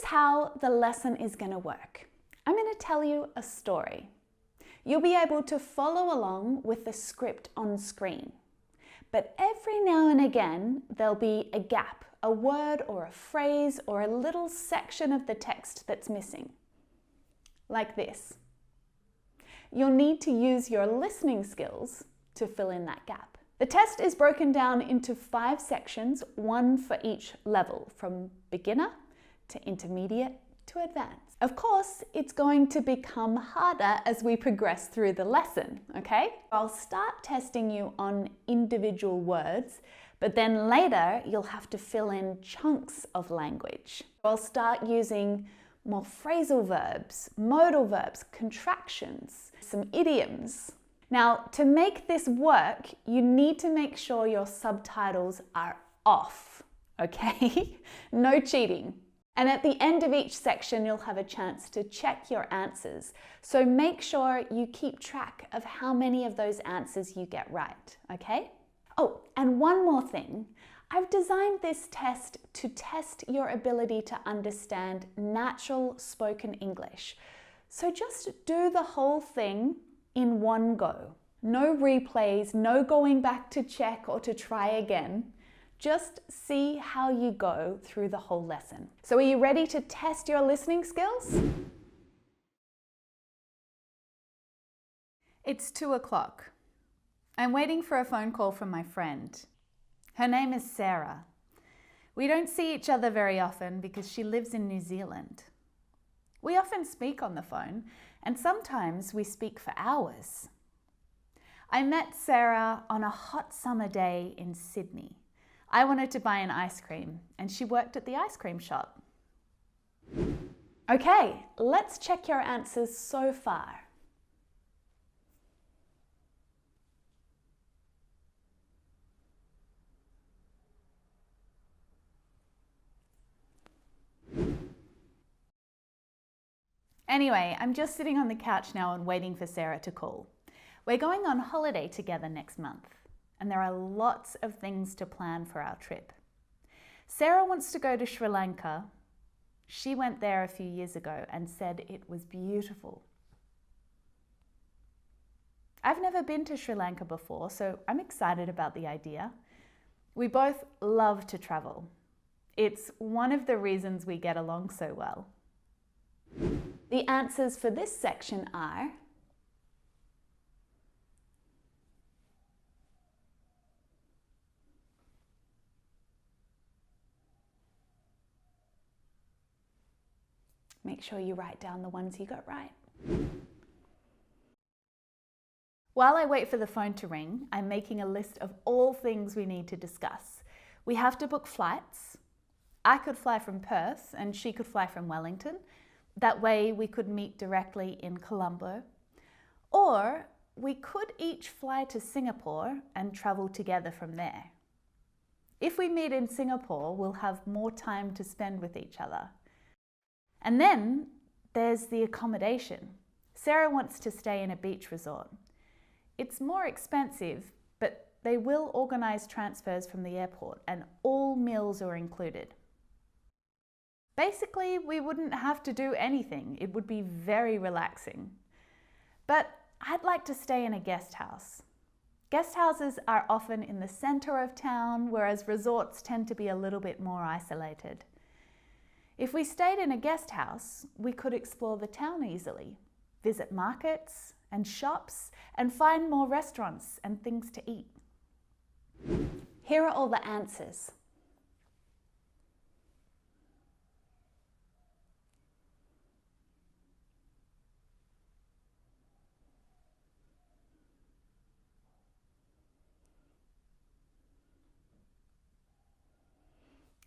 how the lesson is going to work. I'm going to tell you a story. You'll be able to follow along with the script on screen. But every now and again, there'll be a gap, a word or a phrase or a little section of the text that's missing. Like this. You'll need to use your listening skills to fill in that gap. The test is broken down into 5 sections, one for each level, from beginner to intermediate to advanced. Of course, it's going to become harder as we progress through the lesson, okay? I'll start testing you on individual words, but then later you'll have to fill in chunks of language. I'll start using more phrasal verbs, modal verbs, contractions, some idioms. Now, to make this work, you need to make sure your subtitles are off, okay? No cheating. And at the end of each section, you'll have a chance to check your answers. So make sure you keep track of how many of those answers you get right, okay? Oh, and one more thing. I've designed this test to test your ability to understand natural spoken English. So just do the whole thing in one go. No replays, no going back to check or to try again. Just see how you go through the whole lesson. So are you ready to test your listening skills? It's 2 o'clock. I'm waiting for a phone call from my friend. Her name is Sarah. We don't see each other very often because she lives in New Zealand. We often speak on the phone, and sometimes we speak for hours. I met Sarah on a hot summer day in Sydney. I wanted to buy an ice cream, and she worked at the ice cream shop. Okay, let's check your answers so far. Anyway, I'm just sitting on the couch now and waiting for Sarah to call. We're going on holiday together next month, and there are lots of things to plan for our trip. Sarah wants to go to Sri Lanka. She went there a few years ago and said it was beautiful. I've never been to Sri Lanka before, so I'm excited about the idea. We both love to travel. It's one of the reasons we get along so well. The answers for this section are make sure you write down the ones you got right. While I wait for the phone to ring, I'm making a list of all things we need to discuss. We have to book flights. I could fly from Perth and she could fly from Wellington. That way we could meet directly in Colombo. Or we could each fly to Singapore and travel together from there. If we meet in Singapore, we'll have more time to spend with each other. And then there's the accommodation. Sarah wants to stay in a beach resort. It's more expensive, but they will organise transfers from the airport and all meals are included. Basically, we wouldn't have to do anything. It would be very relaxing. But I'd like to stay in a guest house. Guest houses are often in the centre of town, whereas resorts tend to be a little bit more isolated. If we stayed in a guest house, we could explore the town easily, visit markets and shops, and find more restaurants and things to eat. Here are all the answers.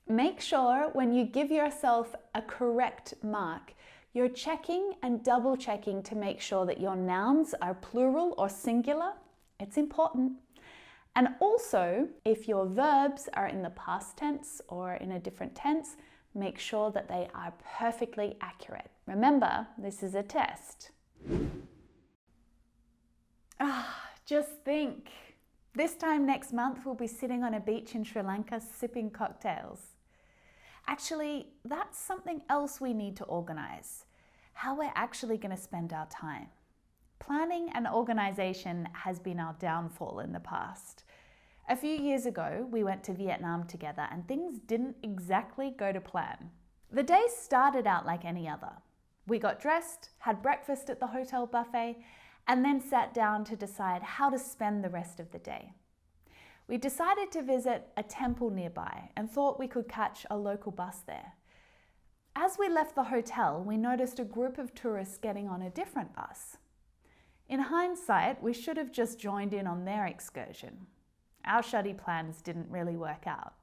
Make sure when you give yourself a correct mark, you're checking and double checking to make sure that your nouns are plural or singular. It's important. And also, if your verbs are in the past tense or in a different tense, make sure that they are perfectly accurate. Remember, this is a test. Just think. This time next month, we'll be sitting on a beach in Sri Lanka sipping cocktails. Actually, that's something else we need to organise. How we're actually going to spend our time. Planning and organisation has been our downfall in the past. A few years ago, we went to Vietnam together and things didn't exactly go to plan. The day started out like any other. We got dressed, had breakfast at the hotel buffet, and then sat down to decide how to spend the rest of the day. We decided to visit a temple nearby and thought we could catch a local bus there. As we left the hotel, we noticed a group of tourists getting on a different bus. In hindsight, we should have just joined in on their excursion. Our shoddy plans didn't really work out.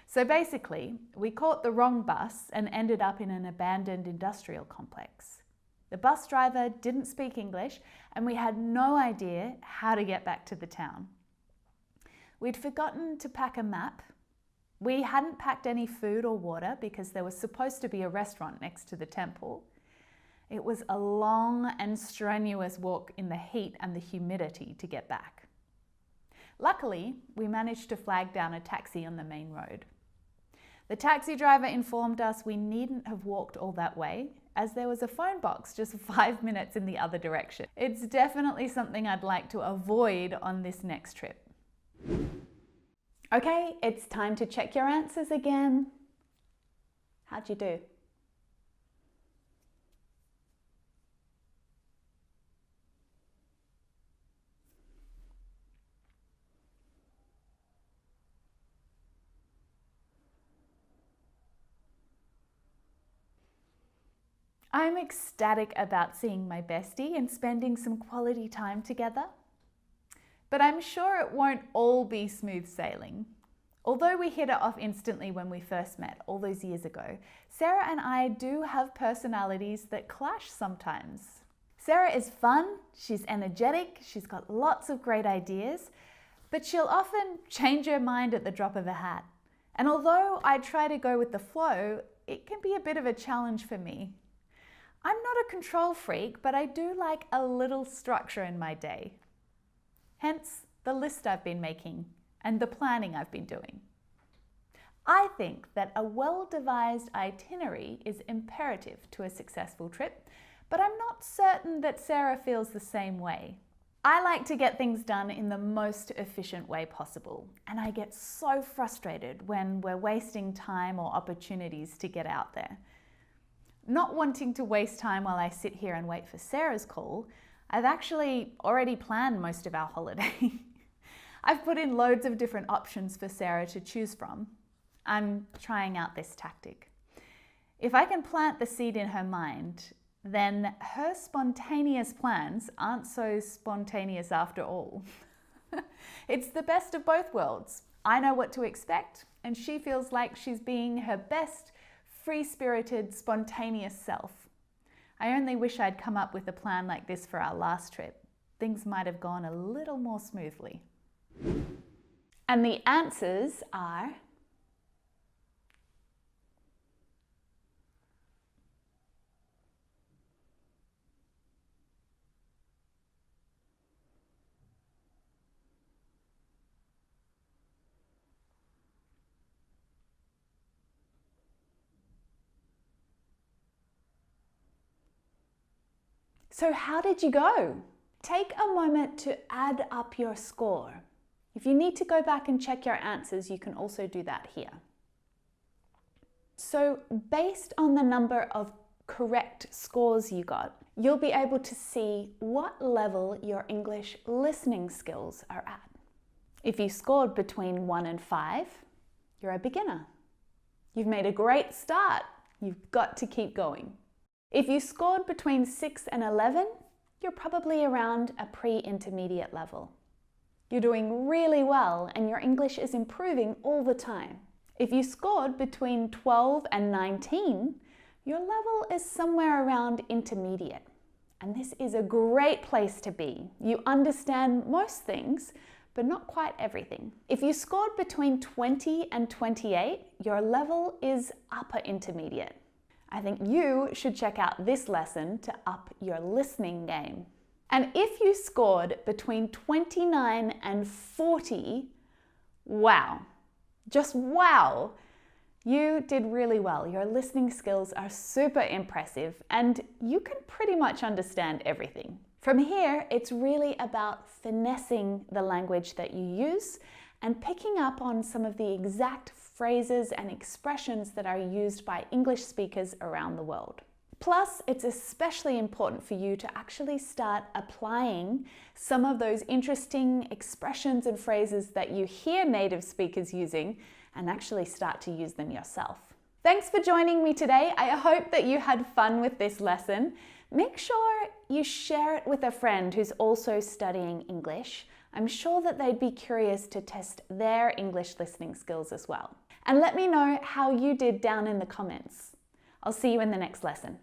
So basically, we caught the wrong bus and ended up in an abandoned industrial complex. The bus driver didn't speak English and we had no idea how to get back to the town. We'd forgotten to pack a map. We hadn't packed any food or water because there was supposed to be a restaurant next to the temple. It was a long and strenuous walk in the heat and the humidity to get back. Luckily, we managed to flag down a taxi on the main road. The taxi driver informed us we needn't have walked all that way, as there was a phone box just 5 minutes in the other direction. It's definitely something I'd like to avoid on this next trip. Okay, it's time to check your answers again. How'd you do? I'm ecstatic about seeing my bestie and spending some quality time together. But I'm sure it won't all be smooth sailing. Although we hit it off instantly when we first met all those years ago, Sarah and I do have personalities that clash sometimes. Sarah is fun, she's energetic, she's got lots of great ideas, but she'll often change her mind at the drop of a hat. And although I try to go with the flow, it can be a bit of a challenge for me. I'm not a control freak, but I do like a little structure in my day. Hence the list I've been making and the planning I've been doing. I think that a well-devised itinerary is imperative to a successful trip, but I'm not certain that Sarah feels the same way. I like to get things done in the most efficient way possible, and I get so frustrated when we're wasting time or opportunities to get out there. Not wanting to waste time while I sit here and wait for Sarah's call, I've actually already planned most of our holiday. I've put in loads of different options for Sarah to choose from. I'm trying out this tactic. If I can plant the seed in her mind, then her spontaneous plans aren't so spontaneous after all. It's the best of both worlds. I know what to expect, and she feels like she's being her best, free-spirited, spontaneous self. I only wish I'd come up with a plan like this for our last trip. Things might have gone a little more smoothly. And the answers are So how did you go? Take a moment to add up your score. If you need to go back and check your answers, you can also do that here. So based on the number of correct scores you got, you'll be able to see what level your English listening skills are at. If you scored between 1 and 5, you're a beginner. You've made a great start. You've got to keep going. If you scored between 6 and 11, you're probably around a pre-intermediate level. You're doing really well and your English is improving all the time. If you scored between 12 and 19, your level is somewhere around intermediate. And this is a great place to be. You understand most things, but not quite everything. If you scored between 20 and 28, your level is upper intermediate. I think you should check out this lesson to up your listening game. And if you scored between 29 and 40, wow, just wow, You did really well. Your listening skills are super impressive and you can pretty much understand everything. From here, it's really about finessing the language that you use and picking up on some of the exact phrases and expressions that are used by English speakers around the world. Plus, it's especially important for you to actually start applying some of those interesting expressions and phrases that you hear native speakers using and actually start to use them yourself. Thanks for joining me today. I hope that you had fun with this lesson. Make sure you share it with a friend who's also studying English. I'm sure that they'd be curious to test their English listening skills as well. And let me know how you did down in the comments. I'll see you in the next lesson.